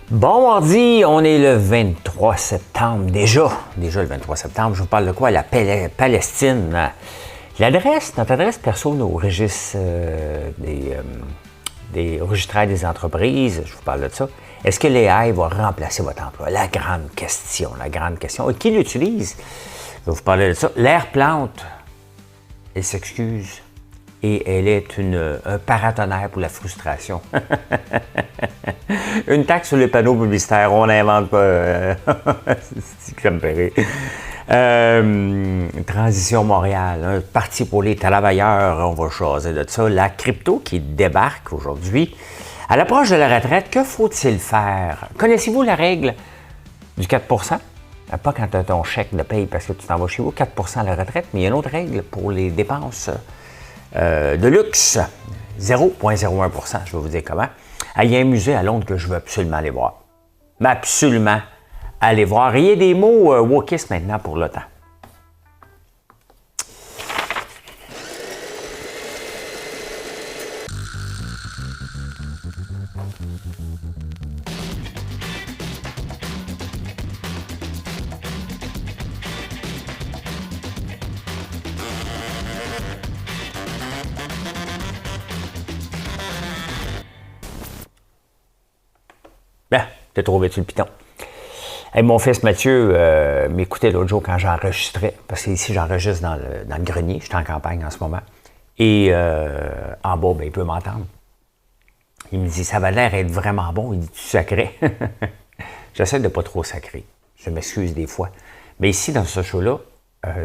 Bon mardi, on est le 23 septembre. Déjà le 23 septembre. Je vous parle de quoi? La Palestine. Notre adresse perso, nos registres des registraires des entreprises, je vous parle de ça. Est-ce que l'AI va remplacer votre emploi? La grande question. Et qui l'utilise? Je vais vous parler de ça. L'air plante, elle s'excuse. Et elle est un paratonnerre pour la frustration. Une taxe sur les panneaux publicitaires, on n'invente pas. C'est que ça me fait rire. Transition Montréal, un parti pour les travailleurs, on va choisir de ça. La crypto qui débarque aujourd'hui. À l'approche de la retraite, que faut-il faire? Connaissez-vous la règle du 4 Pas quand tu as ton chèque de paye parce que tu t'en vas chez vous, 4 à la retraite, mais il y a une autre règle pour les dépenses de luxe, 0,01 je vais vous dire comment. Il y a un musée à Londres que je veux absolument aller voir. Mais absolument aller voir. Il y a des mots wokistes maintenant pour l'OTAN. Ben, t'as trouvé sur le piton. Hey, mon fils Mathieu m'écoutait l'autre jour quand j'enregistrais, parce que ici j'enregistre dans le grenier, je suis en campagne en ce moment. Et en bas, ben, il peut m'entendre. Il me dit, ça va l'air être vraiment bon. Il dit, tu sacrais. J'essaie de ne pas trop sacrer. Je m'excuse des fois. Mais ici, dans ce show-là,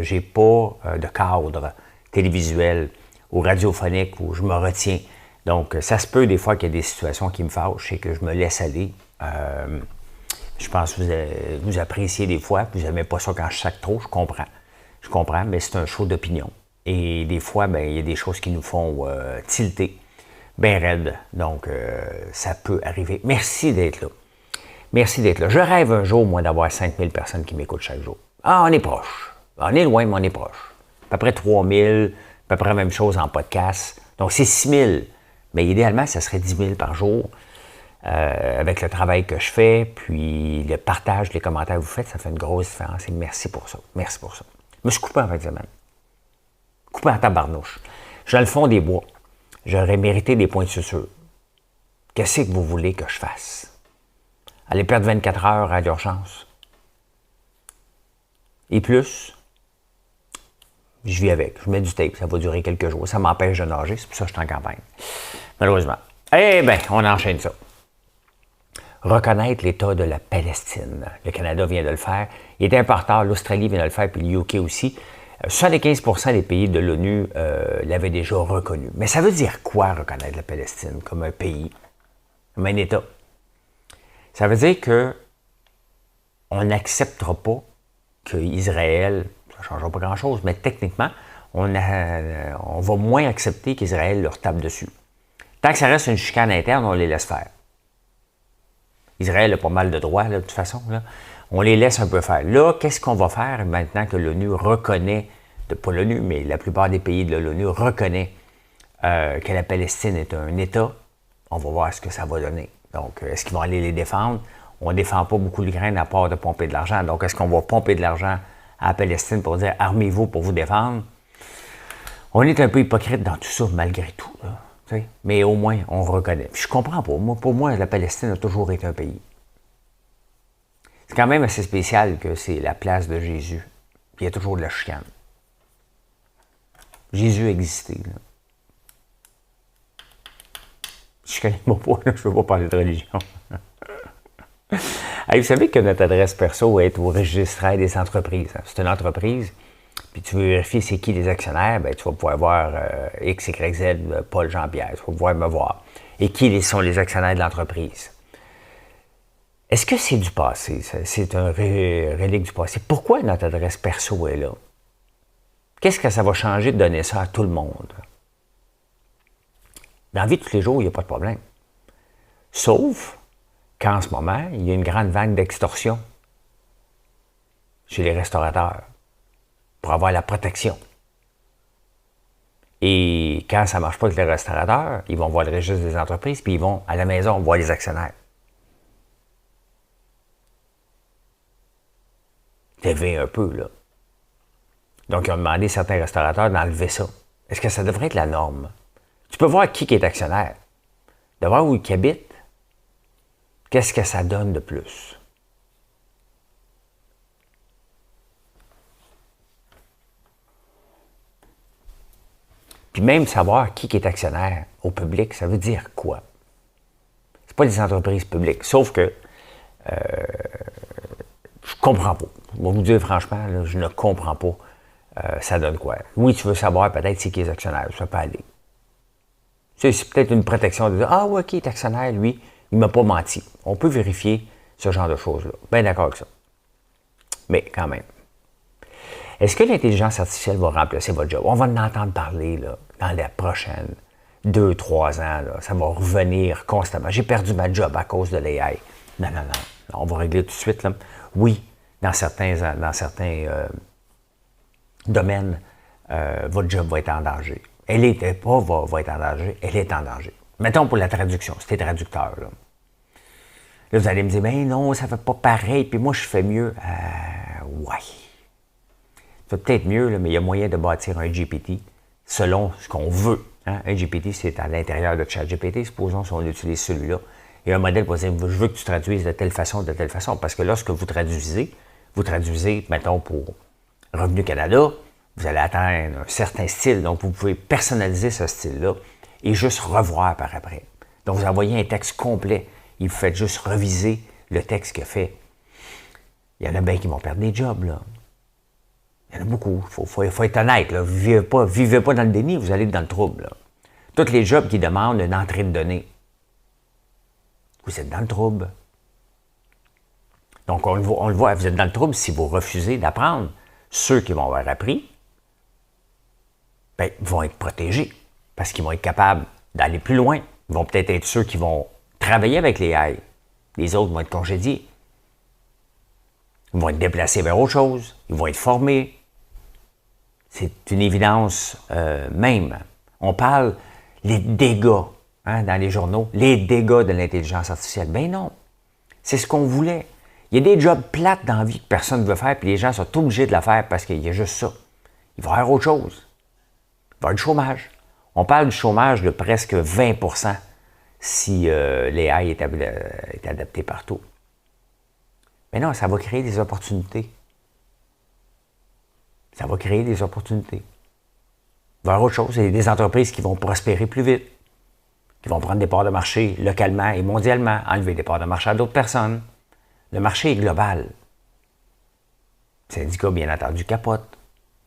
j'ai pas de cadre télévisuel ou radiophonique où je me retiens. Donc, ça se peut des fois qu'il y a des situations qui me fâchent et que je me laisse aller. Je pense que vous appréciez des fois, vous n'aimez pas ça quand je sac trop, je comprends, mais c'est un show d'opinion. Et des fois, ben, il y a des choses qui nous font tilter, bien raide. Donc, ça peut arriver. Merci d'être là. Je rêve un jour, moi, d'avoir 5000 personnes qui m'écoutent chaque jour. Ah, on est proche. On est loin, mais on est proche. À peu près 3000, à peu près la même chose en podcast. Donc, c'est 6000. Mais idéalement, ça serait 10 000 par jour. Avec le travail que je fais, puis le partage, les commentaires que vous faites, ça fait une grosse différence. Et merci pour ça. Je me suis coupé en fin de semaine. Coupé en tabarnouche. Je suis dans le fond des bois. J'aurais mérité des points de suture. Qu'est-ce que vous voulez que je fasse? Aller perdre 24 heures à l'urgence. Et plus, je vis avec. Je mets du tape. Ça va durer quelques jours. Ça m'empêche de nager. C'est pour ça que je suis en campagne. Malheureusement. Eh bien, on enchaîne ça. Reconnaître l'État de la Palestine. Le Canada vient de le faire. Il est important, l'Australie vient de le faire, puis le UK aussi. 75% des pays de l'ONU l'avaient déjà reconnu. Mais ça veut dire quoi, reconnaître la Palestine comme un pays, comme un État? Ça veut dire que on n'acceptera pas qu'Israël, ça ne changera pas grand-chose, mais techniquement, on va moins accepter qu'Israël leur tape dessus. Tant que ça reste une chicane interne, on les laisse faire. Israël a pas mal de droits, là, de toute façon. Là. On les laisse un peu faire. Là, qu'est-ce qu'on va faire maintenant que l'ONU reconnaît, pas l'ONU, mais la plupart des pays de l'ONU reconnaît que la Palestine est un État? On va voir ce que ça va donner. Donc, est-ce qu'ils vont aller les défendre? On ne défend pas beaucoup l'Ukraine à part de pomper de l'argent. Donc, est-ce qu'on va pomper de l'argent à la Palestine pour dire « armez-vous pour vous défendre ». On est un peu hypocrite dans tout ça, malgré tout. Là. Mais au moins, on reconnaît. Puis je comprends pas. Pour moi, la Palestine a toujours été un pays. C'est quand même assez spécial que c'est la place de Jésus. Puis il y a toujours de la chicane. Jésus existait. Là. Je connais pas, je ne veux pas parler de religion. Hey, vous savez que notre adresse perso est au registraire des entreprises. C'est une entreprise. Puis tu veux vérifier c'est qui les actionnaires, bien, tu vas pouvoir voir X, Y, Z, Paul, Jean-Pierre, tu vas pouvoir me voir. Et qui sont les actionnaires de l'entreprise? Est-ce que c'est du passé? C'est un relique du passé. Pourquoi notre adresse perso est là? Qu'est-ce que ça va changer de donner ça à tout le monde? Dans la vie de tous les jours, il n'y a pas de problème. Sauf qu'en ce moment, il y a une grande vague d'extorsion chez les restaurateurs. Pour avoir la protection. Et quand ça ne marche pas avec les restaurateurs, ils vont voir le registre des entreprises, puis ils vont à la maison voir les actionnaires. t'élever un peu, là. Donc, ils ont demandé à certains restaurateurs d'enlever ça. Est-ce que ça devrait être la norme? Tu peux voir qui est actionnaire. De voir où il habite, qu'est-ce que ça donne de plus? Puis même savoir qui est actionnaire au public, ça veut dire quoi? C'est pas des entreprises publiques. Sauf que je comprends pas. Je vais vous dire franchement, là, je ne comprends pas ça donne quoi. Oui, tu veux savoir peut-être c'est qui est actionnaire, ça peut aller. C'est peut-être une protection de dire ah ouais, qui est actionnaire, lui, il ne m'a pas menti. On peut vérifier ce genre de choses-là. Bien d'accord avec ça. Mais quand même. Est-ce que l'intelligence artificielle va remplacer votre job? On va en entendre parler là, dans les prochaines 2-3 ans. Là. Ça va revenir constamment. J'ai perdu ma job à cause de l'AI. Non. On va régler tout de suite. Là. Oui, dans certains domaine, votre job va être en danger. Elle n'était pas va être en danger, elle est en danger. Mettons pour la traduction, c'était traducteur. Là, vous allez me dire, ben non, ça ne fait pas pareil, puis moi je fais mieux. Ouais. Ça fait peut-être mieux, là, mais il y a moyen de bâtir un GPT selon ce qu'on veut. Hein? Un GPT, c'est à l'intérieur de ChatGPT, supposons si on utilise celui-là. Et un modèle pour dire, je veux que tu traduises de telle façon, parce que lorsque vous traduisez, mettons, pour Revenu Canada, vous allez atteindre un certain style, donc vous pouvez personnaliser ce style-là et juste revoir par après. Donc vous envoyez un texte complet et vous faites juste reviser le texte qu'il a fait. Il y en a bien qui vont perdre des jobs, là. Il y en a beaucoup. Il faut être honnête, là. Vivez pas dans le déni, vous allez être dans le trouble, là. Tous les jobs qui demandent une entrée de données, vous êtes dans le trouble. Donc on le voit, vous êtes dans le trouble si vous refusez d'apprendre. Ceux qui vont avoir appris, ben, vont être protégés parce qu'ils vont être capables d'aller plus loin. Ils vont peut-être être ceux qui vont travailler avec les AI. Les autres vont être congédiés. Ils vont être déplacés vers autre chose. Ils vont être formés. C'est une évidence même. On parle les dégâts dans les journaux, les dégâts de l'intelligence artificielle. Ben non, c'est ce qu'on voulait. Il y a des jobs plates dans la vie que personne ne veut faire, puis les gens sont obligés de la faire parce qu'il y a juste ça. Il va y avoir autre chose. Il va y avoir du chômage. On parle du chômage de presque 20 % si l'AI est adapté partout. Mais non, ça va créer des opportunités. Ça va créer des opportunités. Il va y avoir autre chose. Il y a des entreprises qui vont prospérer plus vite, qui vont prendre des parts de marché localement et mondialement, enlever des parts de marché à d'autres personnes. Le marché est global. Le syndicat, bien entendu, capote.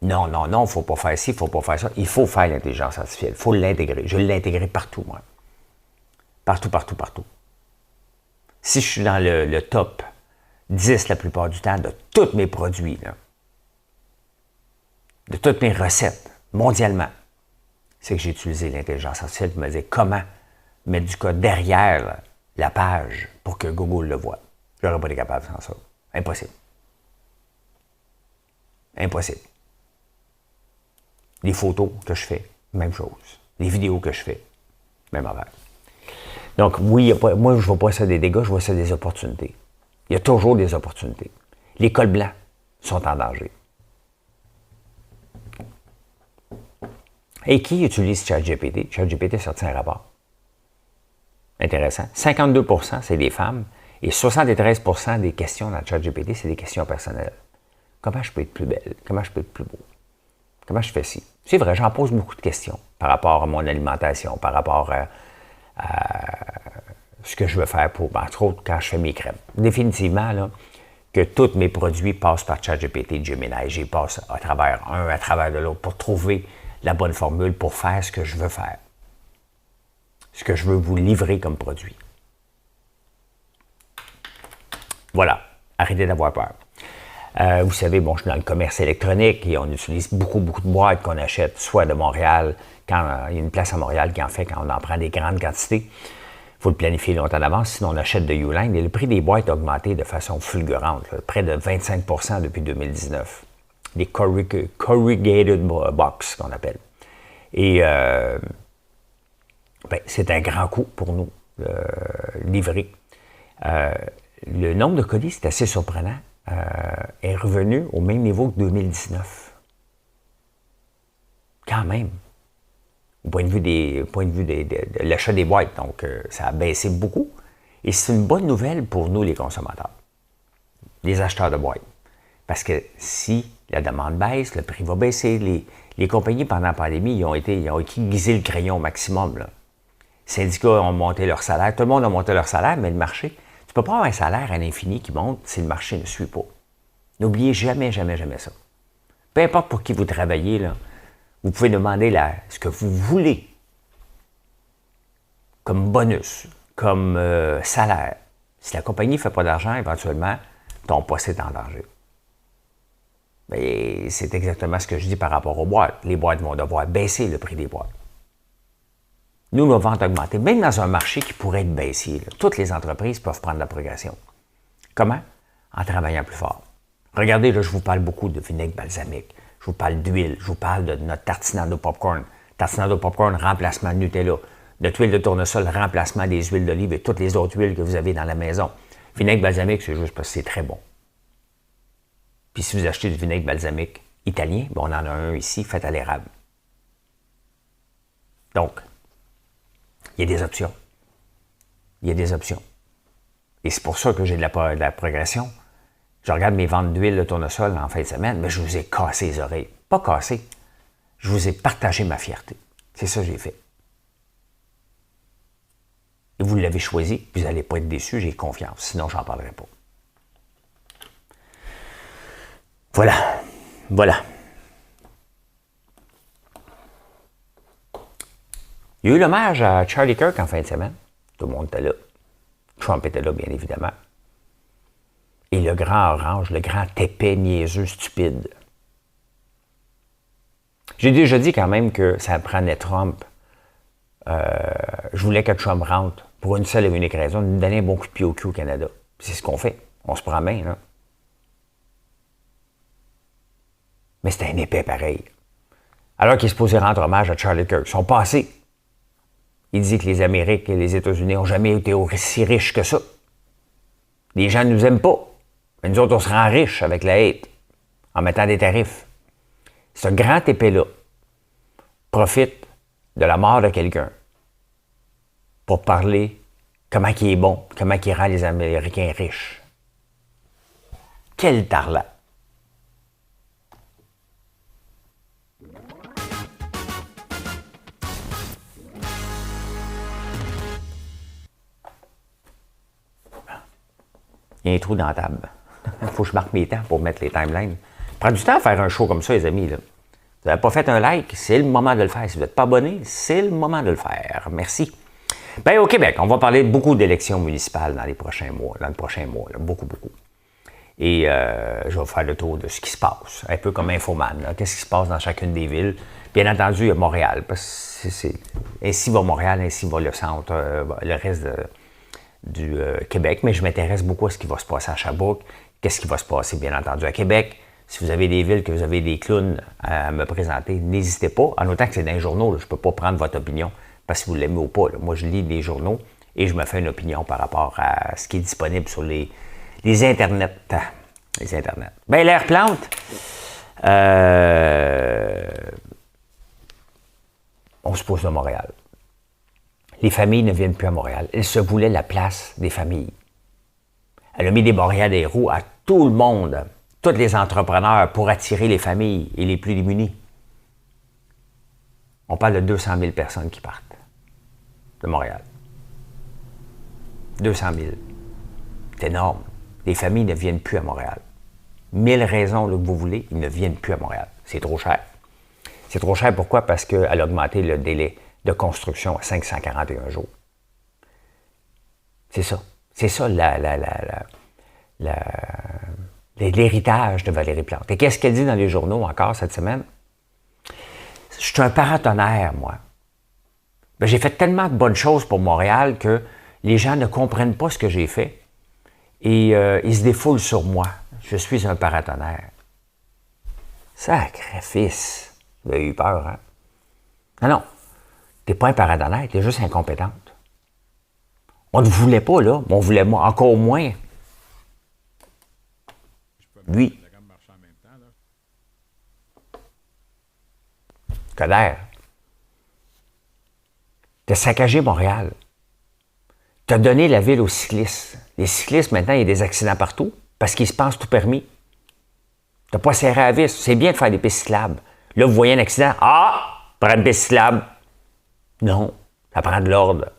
Non, il ne faut pas faire ci, il ne faut pas faire ça. Il faut faire l'intelligence artificielle. Il faut l'intégrer. Je l'ai intégré partout, moi. Partout. Si je suis dans le top 10 la plupart du temps de tous mes produits, là, de toutes mes recettes, mondialement, c'est que j'ai utilisé l'intelligence artificielle pour me dire comment mettre du code derrière la page pour que Google le voit. Je n'aurais pas été capable sans ça. Impossible. Les photos que je fais, même chose. Les vidéos que je fais, même affaire. Donc, oui, moi, je ne vois pas ça des dégâts, je vois ça des opportunités. Il y a toujours des opportunités. Les cols blancs sont en danger. Et qui utilise ChatGPT? ChatGPT a sorti un rapport. Intéressant. 52 %, c'est des femmes. Et 73 % des questions dans ChatGPT, c'est des questions personnelles. Comment je peux être plus belle? Comment je peux être plus beau? Comment je fais ci? C'est vrai, j'en pose beaucoup de questions par rapport à mon alimentation, par rapport à ce que je veux faire pour, entre autres, quand je fais mes crèmes. Définitivement, là, que tous mes produits passent par ChatGPT, Gemini. J'y passe à travers un, à travers de l'autre pour trouver la bonne formule pour faire ce que je veux faire. Ce que je veux vous livrer comme produit. Voilà. Arrêtez d'avoir peur. Vous savez, bon, je suis dans le commerce électronique et on utilise beaucoup de boîtes qu'on achète, soit de Montréal, quand il y a une place à Montréal qui en fait quand on en prend des grandes quantités. Il faut le planifier longtemps d'avance, sinon on achète de Uline. Et le prix des boîtes a augmenté de façon fulgurante, là, près de 25 % depuis 2019. Des corrugated box, qu'on appelle. Et c'est un grand coût pour nous, livrer. Le nombre de colis, c'est assez surprenant. est revenu au même niveau que 2019. Quand même. Au point de vue de l'achat des boîtes. Donc, ça a baissé beaucoup. Et c'est une bonne nouvelle pour nous, les consommateurs, les acheteurs de boîtes. Parce que si la demande baisse, le prix va baisser. Les compagnies, pendant la pandémie, ils ont aiguisé le crayon au maximum. Là. Les syndicats ont monté leur salaire. Tout le monde a monté leur salaire, mais le marché, tu ne peux pas avoir un salaire à l'infini qui monte si le marché ne suit pas. N'oubliez jamais, jamais, jamais ça. Peu importe pour qui vous travaillez, là, vous pouvez demander ce que vous voulez comme bonus, comme salaire. Si la compagnie ne fait pas d'argent, éventuellement, ton poste est en danger. Et c'est exactement ce que je dis par rapport aux boîtes. Les boîtes vont devoir baisser le prix des boîtes. Nous, nos ventes augmenter. Même dans un marché qui pourrait être baissier, là, toutes les entreprises peuvent prendre la progression. Comment? En travaillant plus fort. Regardez, là, je vous parle beaucoup de vinaigre balsamique. Je vous parle d'huile. Je vous parle de notre tartinade au popcorn. Tartinade au popcorn, remplacement de Nutella. De l'huile de tournesol, remplacement des huiles d'olive et toutes les autres huiles que vous avez dans la maison. Vinaigre balsamique, c'est juste parce que c'est très bon. Puis si vous achetez du vinaigre balsamique italien, on en a un ici, fait à l'érable. Donc, il y a des options. Il y a des options. Et c'est pour ça que j'ai de la progression. Je regarde mes ventes d'huile de tournesol en fin de semaine, mais je vous ai cassé les oreilles. Pas cassé. Je vous ai partagé ma fierté. C'est ça que j'ai fait. Et vous l'avez choisi, vous n'allez pas être déçus, j'ai confiance. Sinon, je n'en parlerai pas. Voilà. Voilà. Il y a eu l'hommage à Charlie Kirk en fin de semaine. Tout le monde était là. Trump était là, bien évidemment. Et le grand orange, le grand épais, niaiseux, stupide. J'ai déjà dit quand même que ça prenait Trump. Je voulais que Trump rentre pour une seule et unique raison, nous donner un bon coup de pied au cul au Canada. C'est ce qu'on fait. On se promène, là. Mais c'était un épais pareil. Alors qu'il est supposé rendre hommage à Charlie Kirk. Son passé. Il dit que les Amériques et les États-Unis n'ont jamais été aussi riches que ça. Les gens ne nous aiment pas. Mais nous autres, on se rend riches avec la hate, en mettant des tarifs. Ce grand épais-là profite de la mort de quelqu'un pour parler comment il est bon, comment il rend les Américains riches. Quel tarlat! Il y a un trou dans la table. Il faut que je marque mes temps pour mettre les timelines. Prends du temps à faire un show comme ça, les amis. Là. Vous n'avez pas fait un like, c'est le moment de le faire. Si vous n'êtes pas abonné, c'est le moment de le faire. Merci. Bien, au Québec, on va parler beaucoup d'élections municipales dans les prochains mois, là, beaucoup, beaucoup. Et je vais faire le tour de ce qui se passe, un peu comme Infoman. Qu'est-ce qui se passe dans chacune des villes? Bien entendu, il y a Montréal. Parce que ainsi va Montréal, ainsi va le centre, le reste du Québec. Mais je m'intéresse beaucoup à ce qui va se passer à Sherbrooke. Qu'est-ce qui va se passer, bien entendu, à Québec? Si vous avez des villes, que vous avez des clowns à me présenter, n'hésitez pas. En autant que c'est dans les journaux, là, je ne peux pas prendre votre opinion parce que vous l'aimez ou pas. Là. Moi, je lis les journaux et je me fais une opinion par rapport à ce qui est disponible sur les internets. Les internets. Bien, l'air plante. On se pose de Montréal. Les familles ne viennent plus à Montréal. Elle se voulait la place des familles. Elle a mis des barrières des roues à tout le monde, tous les entrepreneurs, pour attirer les familles et les plus démunis. On parle de 200 000 personnes qui partent de Montréal. 200 000. C'est énorme. Les familles ne viennent plus à Montréal. 1000 raisons là, que vous voulez, ils ne viennent plus à Montréal. C'est trop cher. C'est trop cher, pourquoi? Parce qu'elle a augmenté le délai de construction à 541 jours. C'est ça. C'est ça l'héritage de Valérie Plante. Et qu'est-ce qu'elle dit dans les journaux encore cette semaine? Je suis un paratonnerre, moi. Ben, j'ai fait tellement de bonnes choses pour Montréal que les gens ne comprennent pas ce que j'ai fait et ils se défoulent sur moi. Je suis un paratonnerre. Sacrifice. Vous avez eu peur, hein? Non, t'es pas un paratonnerre, t'es juste incompétente. On ne voulait pas, là, mais on voulait encore moins. Lui. Coderre. T'as saccagé Montréal. T'as donné la ville aux cyclistes. Les cyclistes, maintenant, il y a des accidents partout parce qu'ils se pensent tout permis. T'as pas serré à vis. C'est bien de faire des pistes cyclables. Là, vous voyez un accident. Ah! Prends une piste cyclable. Non. Ça prend de l'ordre.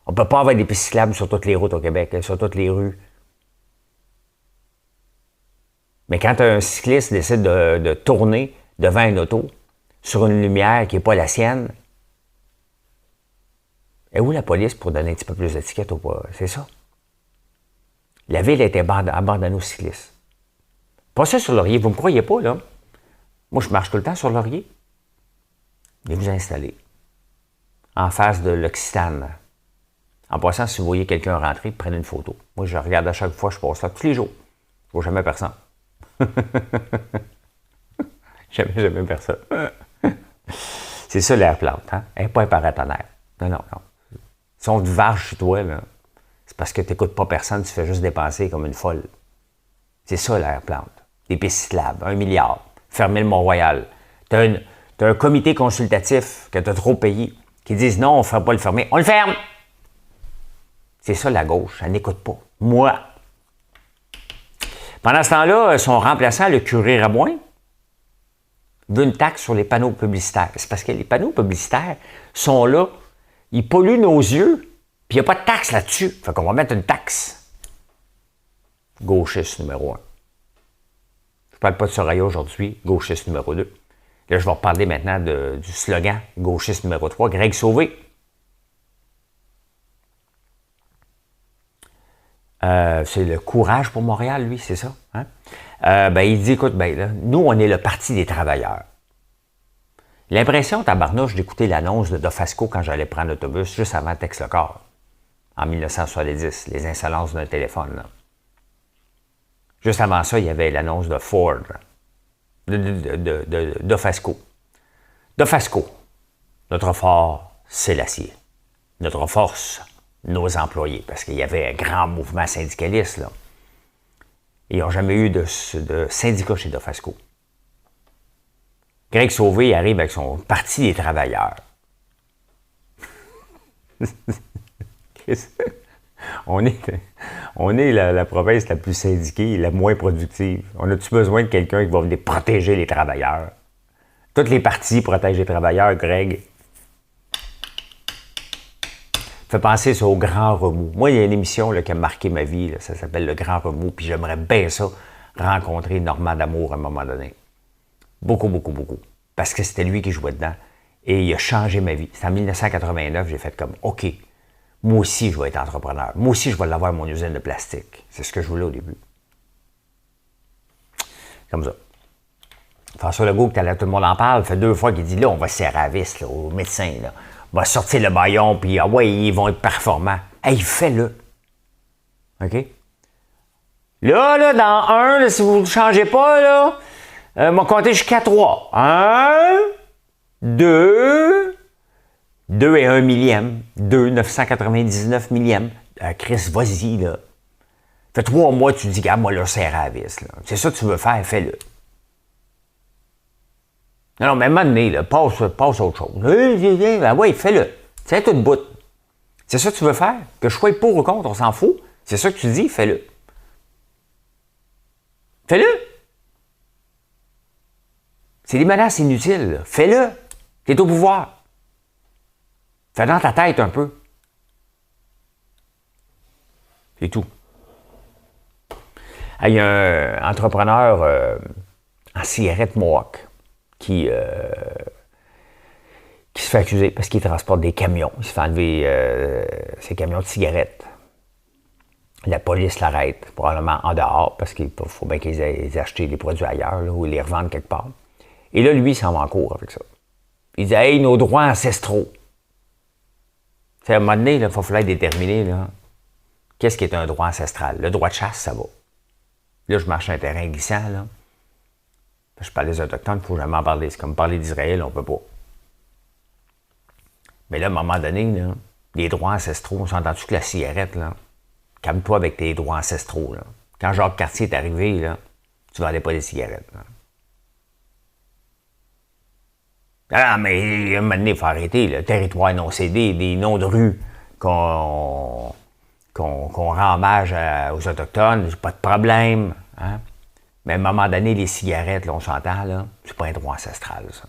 On peut pas avoir des pistes cyclables sur toutes les routes au Québec, sur toutes les rues. Mais quand un cycliste décide de tourner devant une auto, sur une lumière qui n'est pas la sienne, et où la police pour donner un petit peu plus d'étiquette ou pas? C'est ça. La ville a été abandonnée aux cyclistes. Pas ça sur Laurier. Vous ne me croyez pas, là? Moi, je marche tout le temps sur Laurier. Et vous installez. En face de l'Occitane. En passant, si vous voyez quelqu'un rentrer, prenez une photo. Moi, je regarde à chaque fois, je passe là tous les jours. Je ne vois jamais personne. jamais personne. C'est ça l'air plante, hein? Elle n'est pas un paratonnerre. Non. Si on te varge chez toi, là, c'est parce que tu n'écoutes pas personne, tu fais juste dépenser comme une folle. C'est ça l'air plante. Des pistes cyclables, 1 milliard, fermer le Mont-Royal. Tu as un comité consultatif que tu as trop payé qui disent non, on ne fera pas le fermer. On le ferme! C'est ça la gauche, elle n'écoute pas. Moi. Pendant ce temps-là, son remplaçant, le curé Rabouin, veut une taxe sur les panneaux publicitaires. C'est parce que les panneaux publicitaires sont là, ils polluent nos yeux, puis il n'y a pas de taxe là-dessus. Fait qu'on va mettre une taxe. Gauchiste numéro 1. Je ne parle pas de Soraya aujourd'hui, gauchiste numéro 2. Là, je vais reparler maintenant du slogan gauchiste numéro 3, Greg Sauvé. C'est le courage pour Montréal, lui, c'est ça. Hein? Il dit, écoute, là, nous, on est le Parti des travailleurs. L'impression, tabarnouche, d'écouter l'annonce de Dofasco quand j'allais prendre l'autobus juste avant Tex-le-Corps, en 1970, les insolences d'un téléphone. Là. Juste avant ça, il y avait l'annonce de Ford, de Dofasco. Dofasco, notre fort, c'est l'acier. Notre force, nos employés, parce qu'il y avait un grand mouvement syndicaliste, là. Ils n'ont jamais eu de syndicat chez Dofasco. Greg Sauvé arrive avec son Parti des travailleurs. On est la province la plus syndiquée, la moins productive. On a-tu besoin de quelqu'un qui va venir protéger les travailleurs? Toutes les partis protègent les travailleurs, Greg. Fait penser ça au Grand Remous. Moi, il y a une émission là, qui a marqué ma vie, là, ça s'appelle Le Grand Remous, puis j'aimerais bien ça, rencontrer Normand D'Amour à un moment donné. Beaucoup. Parce que c'était lui qui jouait dedans. Et il a changé ma vie. C'est en 1989, j'ai fait comme, OK, moi aussi, je vais être entrepreneur. Moi aussi, je vais l'avoir mon usine de plastique. C'est ce que je voulais au début. Comme ça. François Legault, tout le monde en parle, fait 2 fois qu'il dit, là, on va serrer à vis, là, au médecin, là. On va sortir le baillon, puis ils vont être performants. Hey, fais-le. OK? Là, dans 1, là, si vous ne changez pas, là, on va compter jusqu'à 3. 1, 2, 2 et 1 millième. 2, 999 millième. Chris, vas-y, là. Fait 3 mois, tu te dis, moi, là, serre à la vis, là. C'est ça que tu veux faire, fais-le. Non, mais à un moment donné, là, passe à autre chose. Oui, fais-le. Tiens, tout de bout. C'est ça que tu veux faire? Que je sois pour ou contre, on s'en fout. C'est ça que tu dis, fais-le. Fais-le. C'est des menaces inutiles. Là. Fais-le. T'es au pouvoir. Fais dans ta tête un peu. C'est tout. Il y a un entrepreneur en cigarette Mohawk qui se fait accuser parce qu'il transporte des camions. Il se fait enlever ses camions de cigarettes. La police l'arrête, probablement en dehors, parce qu'il faut bien qu'ils aient acheté les produits ailleurs, là, ou ils les revendent quelque part. Et là, lui, il s'en va en cours avec ça. Il dit « Hey, nos droits ancestraux! » À un moment donné, il va falloir déterminer là, qu'est-ce qui est un droit ancestral. Le droit de chasse, ça va. Là, je marche sur un terrain glissant, là. Je parle des Autochtones, il ne faut jamais en parler. C'est comme parler d'Israël, on ne peut pas. Mais là, à un moment donné, là, les droits ancestraux, on s'entend-tu que la cigarette, là, calme-toi avec tes droits ancestraux. Là. Quand Jacques Cartier est arrivé, là, Tu ne vendais pas des cigarettes. Hein. Ah, mais à un moment donné, il faut arrêter. Le territoire non cédé, des noms de rues qu'on rend hommage aux Autochtones, pas de problème. Hein? Mais à un moment donné, les cigarettes, là, on s'entend, là, c'est pas un droit ancestral, ça.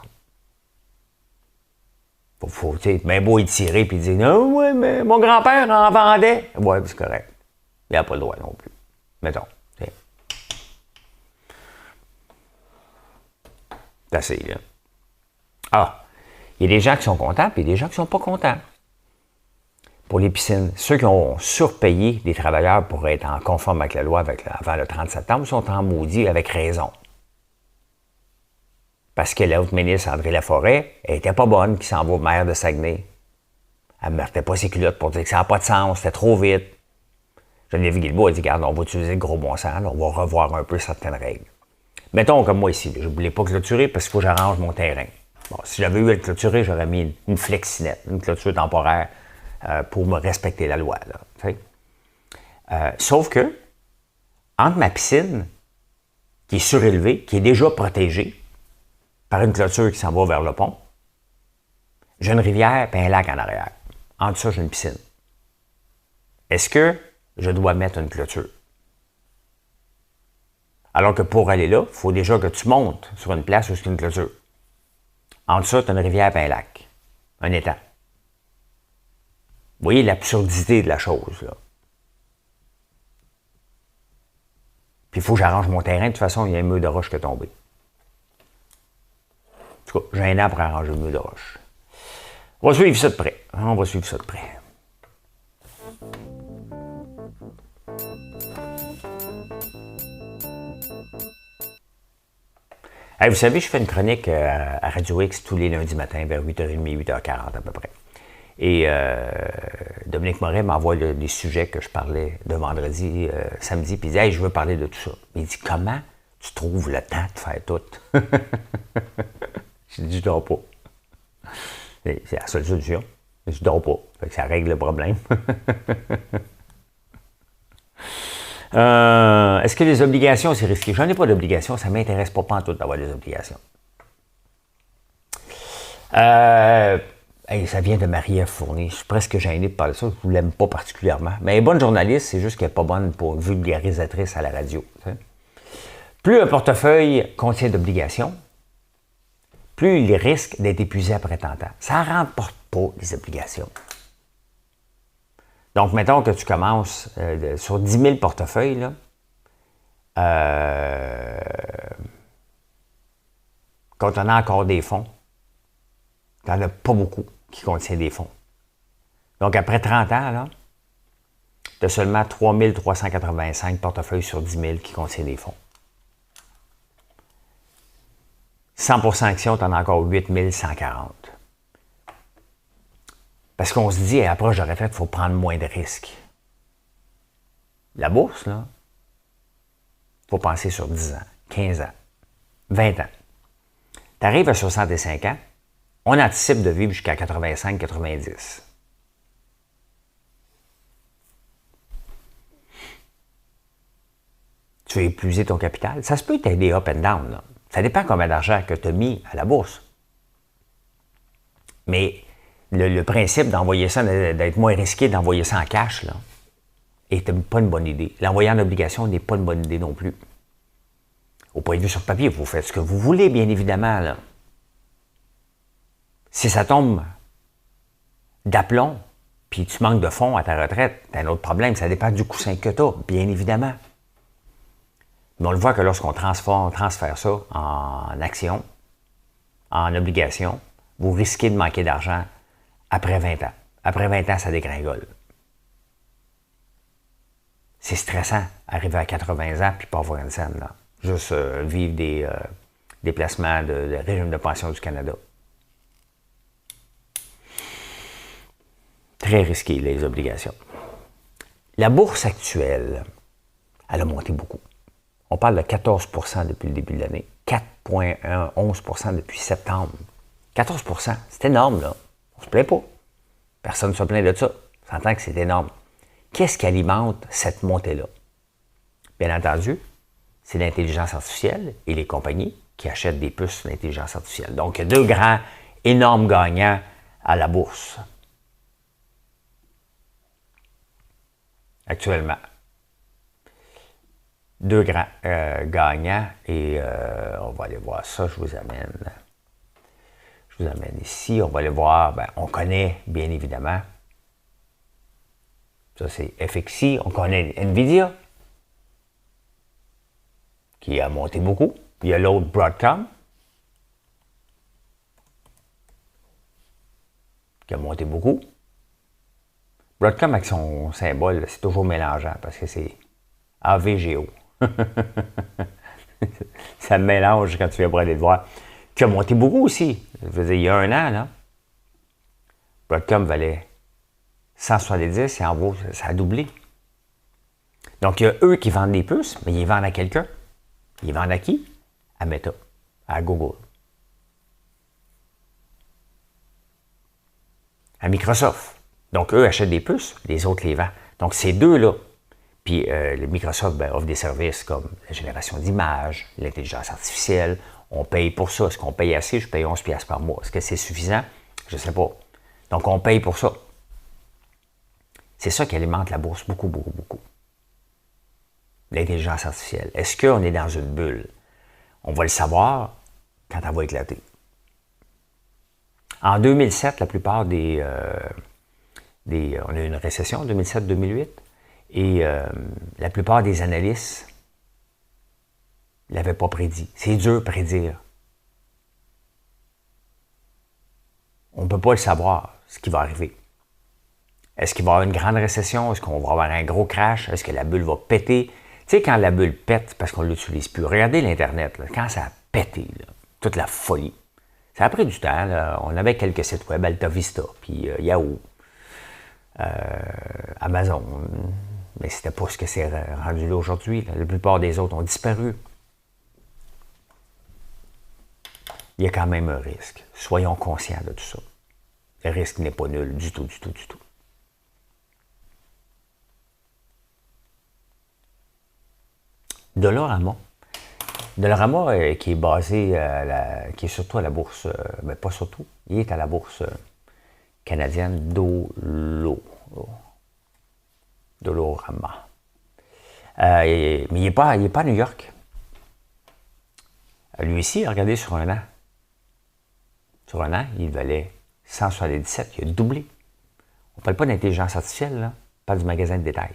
Faut tu sais, bien beau étirer puis dire non, ouais, mais mon grand-père en vendait. Ouais, c'est correct. Il n'a pas le droit non plus. Mettons. C'est assez, là. Ah, il y a des gens qui sont contents puis il y a des gens qui sont pas contents. Pour les piscines, ceux qui ont surpayé des travailleurs pour être en conforme avec la loi avant le 30 septembre sont en maudit avec raison. Parce que l'autre ministre, André Laforêt, elle était pas bonne, qui s'en va au maire de Saguenay. Elle ne mettait pas ses culottes pour dire que ça n'a pas de sens, c'était trop vite. Geneviève Guilbeault a dit, regarde, on va utiliser le gros bon sens, là, on va revoir un peu certaines règles. Mettons comme moi ici, je ne voulais pas clôturer parce qu'il faut que j'arrange mon terrain. Bon, si j'avais eu à le clôturer, j'aurais mis une flexinette, une clôture temporaire pour me respecter la loi. Là, sauf que, entre ma piscine, qui est surélevée, qui est déjà protégée, par une clôture qui s'en va vers le pont, j'ai une rivière et un lac en arrière. Entre ça, j'ai une piscine. Est-ce que je dois mettre une clôture? Alors que pour aller là, il faut déjà que tu montes sur une place où c'est une clôture. Entre ça, tu as une rivière et un lac. Un étang. Vous voyez l'absurdité de la chose, là. Puis il faut que j'arrange mon terrain. De toute façon, il y a un mur de roche qui est tombé. En tout cas, j'ai un an pour arranger le mur de roche. On va suivre ça de près. On va suivre ça de près. Hey, vous savez, je fais une chronique à Radio X tous les lundis matins vers 8h30, 8h40 à peu près. Et Dominique Moret m'envoie les sujets que je parlais de vendredi, samedi, puis il dit « Hey, je veux parler de tout ça. » Il dit « Comment tu trouves le temps de faire tout? » Je dis « Je dors pas. » C'est la seule solution. Je dors pas. Fait que ça règle le problème. Est-ce que les obligations, c'est risqué? J'en ai pas d'obligations, ça ne m'intéresse pas en tout d'avoir des obligations. Hey, ça vient de Marie-Ève Fournier. Je suis presque gêné de parler de ça, je ne l'aime pas particulièrement. Mais elle est bonne journaliste, c'est juste qu'elle n'est pas bonne pour vulgarisatrice à la radio. T'sais. Plus un portefeuille contient d'obligations, plus il risque d'être épuisé après tant de temps. Ça ne remporte pas les obligations. Donc, mettons que tu commences sur 10 000 portefeuilles, là, quand on a encore des fonds, tu n'en as pas beaucoup qui contiennent des fonds. Donc, après 30 ans, tu as seulement 3 385 portefeuilles sur 10 000 qui contiennent des fonds. 100% action, tu en as encore 8 140. Parce qu'on se dit, à l'approche de retraite, il faut prendre moins de risques. La bourse, là, il faut penser sur 10 ans, 15 ans, 20 ans. Tu arrives à 65 ans, on anticipe de vivre jusqu'à 85-90. Tu veux épuiser ton capital? Ça se peut t'aider up and down. Là. Ça dépend combien d'argent que tu as mis à la bourse. Mais le principe d'envoyer ça, d'être moins risqué, d'envoyer ça en cash, là, n'est pas une bonne idée. L'envoyer en obligation n'est pas une bonne idée non plus. Au point de vue sur papier, vous faites ce que vous voulez, bien évidemment. Là. Si ça tombe d'aplomb, puis tu manques de fonds à ta retraite, c'est un autre problème. Ça dépend du coussin que tu as, bien évidemment. Mais on le voit que lorsqu'on transfère ça en action, en obligation, vous risquez de manquer d'argent après 20 ans. Après 20 ans, ça dégringole. C'est stressant, arriver à 80 ans puis pas avoir une scène, là. Juste vivre des placements de régime de pension du Canada. Très risqué, les obligations. La bourse actuelle, elle a monté beaucoup. On parle de 14 % depuis le début de l'année. 4,11 % depuis septembre. 14 %, c'est énorme, là. On ne se plaint pas. Personne ne se plaint de ça. On s'entend que c'est énorme. Qu'est-ce qui alimente cette montée-là? Bien entendu, c'est l'intelligence artificielle et les compagnies qui achètent des puces d'intelligence artificielle. Donc, il y a deux grands, énormes gagnants à la bourse actuellement. Deux grands gagnants et on va aller voir ça, je vous amène ici, on va aller voir, on connaît bien évidemment, ça c'est FXI, on connaît Nvidia, qui a monté beaucoup, il y a l'autre Broadcom, qui a monté beaucoup. Broadcom avec son symbole, c'est toujours mélangeant parce que c'est AVGO. Ça me mélange quand tu viens pour aller le voir. Qui a monté beaucoup aussi. Je veux dire, il y a un an, là, Broadcom valait 170 et en gros, ça a doublé. Donc, il y a eux qui vendent des puces, mais ils vendent à quelqu'un. Ils vendent à qui? À Meta, à Google, à Microsoft. Donc, eux achètent des puces, les autres les vendent. Donc, ces deux-là. Puis, le Microsoft offre des services comme la génération d'images, l'intelligence artificielle. On paye pour ça. Est-ce qu'on paye assez? Je paye 11$ par mois. Est-ce que c'est suffisant? Je ne sais pas. Donc, on paye pour ça. C'est ça qui alimente la bourse beaucoup, beaucoup, beaucoup. L'intelligence artificielle. Est-ce qu'on est dans une bulle? On va le savoir quand elle va éclater. En 2007, la plupart on a eu une récession en 2007-2008 et la plupart des analystes ne l'avaient pas prédit. C'est dur de prédire. On ne peut pas le savoir, ce qui va arriver. Est-ce qu'il va y avoir une grande récession? Est-ce qu'on va avoir un gros crash? Est-ce que la bulle va péter? Tu sais, quand la bulle pète, parce qu'on ne l'utilise plus, regardez l'Internet, là, quand ça a pété, là, toute la folie. Ça a pris du temps. Là. On avait quelques sites web, Alta Vista, puis Yahoo, Amazon. Mais c'était pas ce que c'est rendu là aujourd'hui. La plupart des autres ont disparu. Il y a quand même un risque. Soyons conscients de tout ça. Le risque n'est pas nul du tout, du tout, du tout. Dollarama. Dollarama qui est basé, qui est surtout à la bourse, mais pas surtout, il est à la bourse canadienne Dollarama. Mais il n'est pas à New York. Lui ici, regardez sur un an. Sur un an, il valait 177, il a doublé. On ne parle pas d'intelligence artificielle, là. On parle du magasin de détail.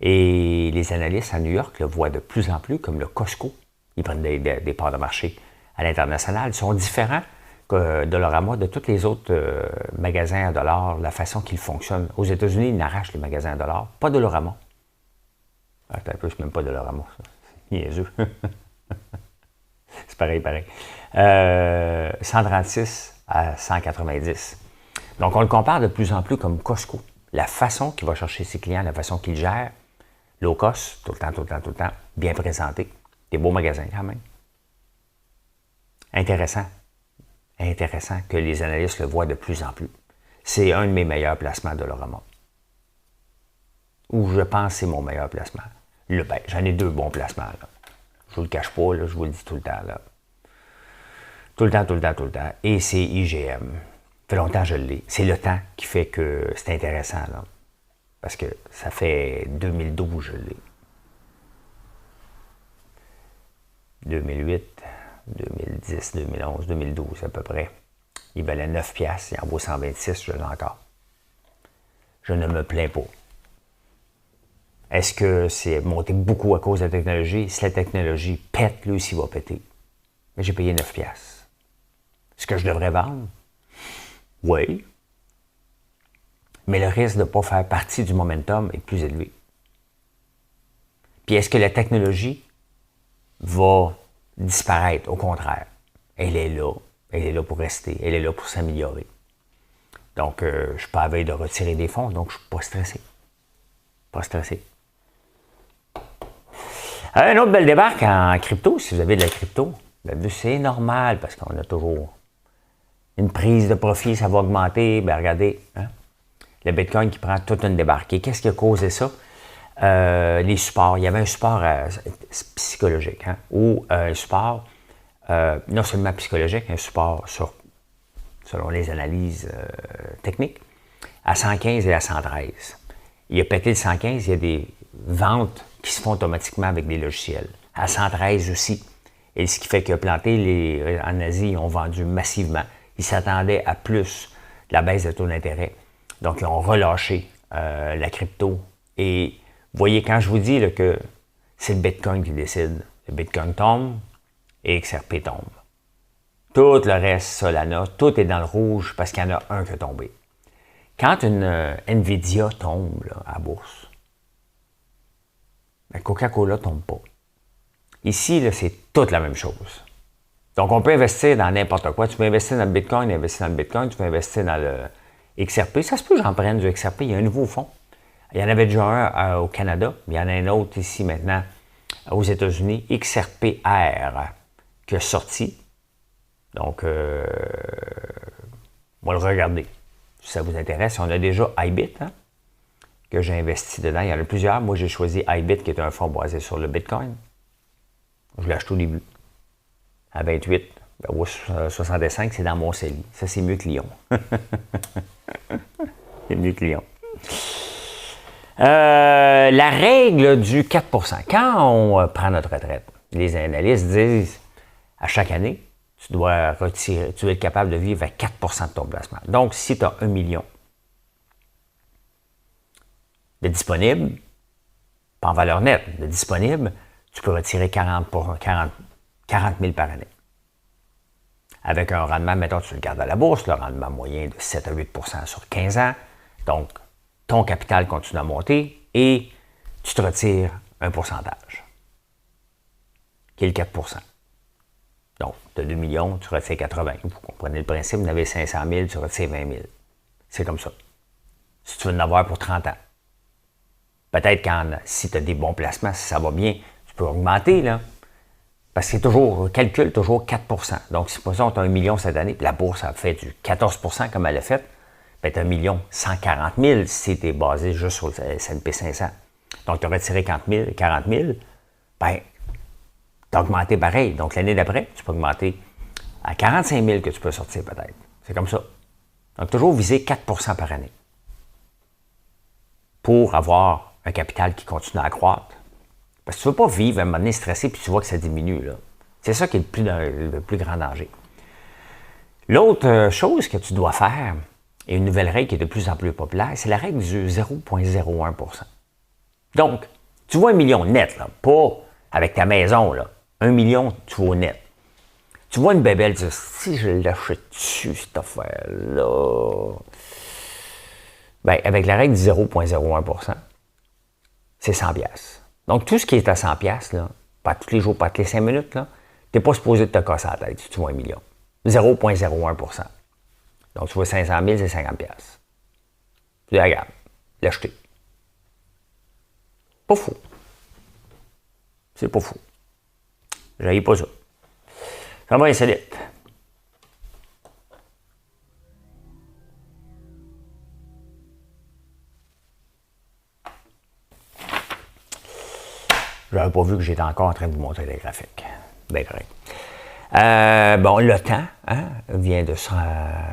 Et les analystes à New York le voient de plus en plus comme le Costco. Ils prennent des parts de marché à l'international. Ils sont différents que Dollarama de tous les autres magasins à dollars, la façon qu'ils fonctionnent. Aux États-Unis, ils n'arrachent les magasins à dollars. Pas Dollarama. Attends un peu, c'est même pas Dollarama. C'est niaiseux. C'est pareil. 136 à 190. Donc, on le compare de plus en plus comme Costco. La façon qu'il va chercher ses clients, la façon qu'il gère, low cost, tout le temps, bien présenté. Des beaux magasins quand même. Intéressant que les analystes le voient de plus en plus. C'est un de mes meilleurs placements de Dollarama. Ou je pense que c'est mon meilleur placement. J'en ai deux bons placements. Là. Je ne vous le cache pas, là, je vous le dis tout le temps. Là. Tout le temps. Et c'est IGM. Ça fait longtemps que je l'ai. C'est le temps qui fait que c'est intéressant. Là. Parce que ça fait 2012 je l'ai. 2008, 2010, 2011, 2012 à peu près. Il valait 9$, il en vaut 126, je l'ai encore. Je ne me plains pas. Est-ce que c'est monté beaucoup à cause de la technologie? Si la technologie pète, lui aussi va péter. Mais j'ai payé 9$. Est-ce que je devrais vendre? Oui. Mais le risque de ne pas faire partie du momentum est plus élevé. Puis est-ce que la technologie va disparaître? Au contraire. Elle est là pour rester, elle est là pour s'améliorer. Donc, je suis pas à veille de retirer des fonds, donc je ne suis pas stressé. Pas stressé. Un autre belle débarque en crypto, si vous avez de la crypto, c'est normal parce qu'on a toujours une prise de profit, ça va augmenter. Regardez, hein? Le Bitcoin qui prend toute une débarquée. Qu'est-ce qui a causé ça? les supports. Il y avait un support psychologique, hein, ou un support non seulement psychologique, un support selon les analyses techniques, à 115 et à 113. Il a pété le 115, il y a des ventes qui se font automatiquement avec des logiciels. À 113 aussi. Et ce qui fait que planté, en Asie, ils ont vendu massivement. Ils s'attendaient à plus de la baisse de taux d'intérêt. Donc, ils ont relâché la crypto. Et vous voyez, quand je vous dis là, que c'est le Bitcoin qui décide, le Bitcoin tombe et XRP tombe. Tout le reste, Solana, tout est dans le rouge parce qu'il y en a un qui est tombé. Quand une Nvidia tombe là, à la bourse, ben Coca-Cola ne tombe pas. Ici, là, c'est toute la même chose. Donc, on peut investir dans n'importe quoi. Tu peux investir dans le Bitcoin, investir dans le Bitcoin. Tu peux investir dans le XRP. Ça se peut que j'en prenne du XRP. Il y a un nouveau fonds. Il y en avait déjà un au Canada. Il y en a un autre ici maintenant aux États-Unis, XRPR, qui est sorti. Donc, on va le regarder. Si ça vous intéresse, on a déjà iBit, hein, que j'ai investi dedans. Il y en a plusieurs. Moi, j'ai choisi iBit, qui est un fonds basé sur le Bitcoin. Je l'ai acheté au début. À 28, au 65, c'est dans mon CELI. Ça, c'est mieux que Lyon. C'est mieux que Lyon. La règle du 4 %. Quand on prend notre retraite, les analystes disent à chaque année, tu dois être capable de vivre à 4 % de ton placement. Donc, si tu as 1 million de disponible, pas en valeur nette, de disponible, tu peux retirer 40 000 par année. Avec un rendement, mettons, tu le gardes à la bourse, le rendement moyen de 7 à 8 % sur 15 ans. Donc, ton capital continue à monter et tu te retires un pourcentage, qui est le 4 %. Donc, tu as 2 millions, tu retires 80. Vous comprenez le principe, vous en avez 500 000, tu retires 20 000. C'est comme ça. Si tu veux en avoir pour 30 ans. Peut-être si tu as des bons placements, si ça va bien, tu peux augmenter, là. Parce que c'est toujours, calcule toujours 4 %. Donc, si tu as 1 million cette année, puis la bourse a fait du 14 % comme elle a fait, ben, tu as 1 140 000 si tu es basé juste sur le S&P 500. Donc, tu as retiré 40 000, ben, tu as augmenté pareil. Donc, l'année d'après, tu peux augmenter à 45 000 que tu peux sortir peut-être. C'est comme ça. Donc, toujours viser 4 % par année pour avoir un capital qui continue à croître. Parce que tu ne veux pas vivre à un moment donné stressé puis tu vois que ça diminue, là. C'est ça qui est le plus grand danger. L'autre chose que tu dois faire, et une nouvelle règle qui est de plus en plus populaire, c'est la règle du 0,01 %. Donc, tu vois 1 million net, là, pas avec ta maison, là. 1 million, tu vois net. Tu vois une bébelle, tu dis, si je l'achète dessus, cette affaire-là. Bien, avec la règle du 0,01 %, c'est 100 $. Donc, tout ce qui est à 100 $, là, pas tous les jours, pas toutes les 5 minutes, tu n'es pas supposé de te casser la tête si tu vois 1 million. 0,01 %. Donc, tu vois 500 000, c'est 50 $. Tu dis, regarde, l'acheter. Pas fou. C'est pas fou. J'haïs pas ça. Ça va insolite. J'avais pas vu que j'étais encore en train de vous montrer les graphiques. Bien correct. Bon, l'OTAN vient de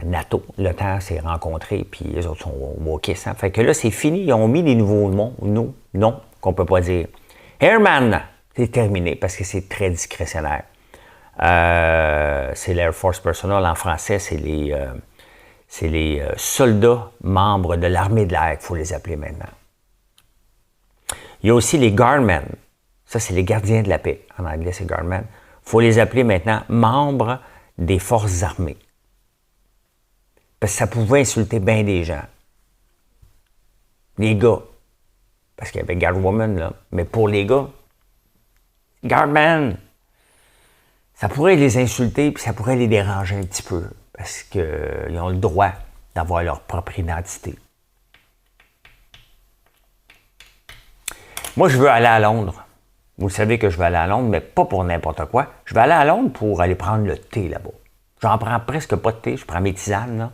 NATO. L'OTAN s'est rencontré, puis les autres sont wokistes. Hein? Fait que là, c'est fini. Ils ont mis des nouveaux noms qu'on peut pas dire. Airman, c'est terminé parce que c'est très discrétionnaire. C'est l'Air Force Personnel. En français, c'est les soldats membres de l'armée de l'air qu'il faut les appeler maintenant. Il y a aussi les Guardmen. Ça, c'est les gardiens de la paix. En anglais, c'est Guardmen. Il faut les appeler maintenant membres des forces armées. Parce que ça pouvait insulter bien des gens. Les gars. Parce qu'il y avait Guardwoman, là. Mais pour les gars, Guardman, ça pourrait les insulter puis ça pourrait les déranger un petit peu. Parce qu'ils ont le droit d'avoir leur propre identité. Moi, je veux aller à Londres. Vous savez que je vais aller à Londres, mais pas pour n'importe quoi. Je vais aller à Londres pour aller prendre le thé là-bas. J'en prends presque pas de thé, je prends mes tisanes, là,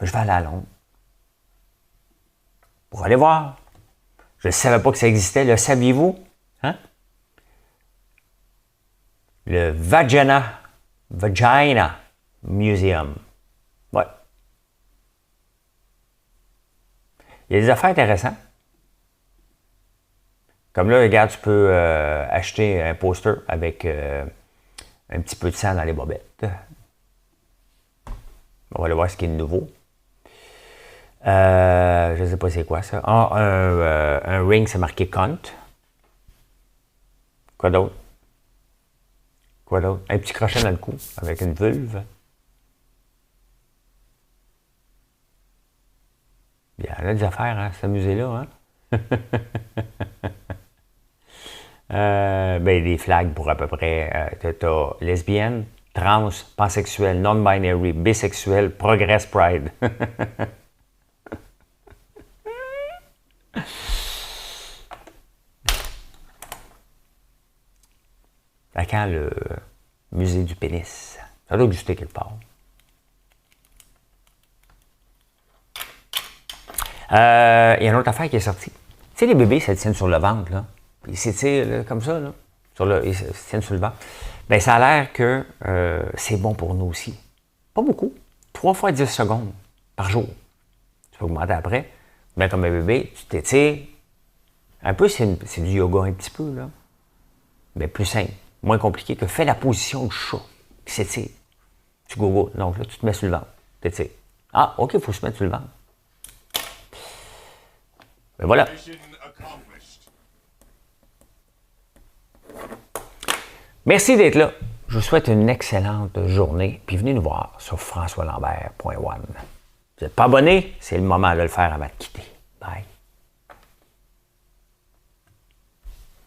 mais je vais aller à Londres. Pour aller voir. Je ne savais pas que ça existait. Le saviez-vous? Hein? Le Vagina Museum. Ouais. Il y a des affaires intéressantes. Comme là, regarde, tu peux acheter un poster avec un petit peu de sang dans les bobettes. On va aller voir ce qui est nouveau. Je ne sais pas c'est quoi ça. Ah, un ring, c'est marqué Cunt. Quoi d'autre? Quoi d'autre? Un petit crochet dans le cou avec une vulve. Il y en a des affaires, hein, ce musée-là. Hein? Ben, des flags pour à peu près. T'as lesbienne, trans, pansexuelle, non-binary, bisexuelle, progress pride. À quand le musée du pénis? Ça doit exister quelque part. Il y a une autre affaire qui est sortie. Tu sais, les bébés, ça tient sur le ventre, là. Ils s'étirent comme ça, là. Ils se tiennent sur le ventre. Bien, ça a l'air que c'est bon pour nous aussi. Pas beaucoup. 3 fois 10 secondes par jour. Tu peux augmenter après. Mais comme un bébé, tu t'étires. Un peu, c'est du yoga un petit peu, là. Mais plus simple. Moins compliqué que fais la position du chat qui s'étire. Tu gogo. Donc là, tu te mets sur le ventre. T'étires. Ah, OK, il faut se mettre sur le ventre. Ben voilà. Merci d'être là. Je vous souhaite une excellente journée. Puis venez nous voir sur françoislambert.one. Vous n'êtes pas abonné? C'est le moment de le faire avant de quitter.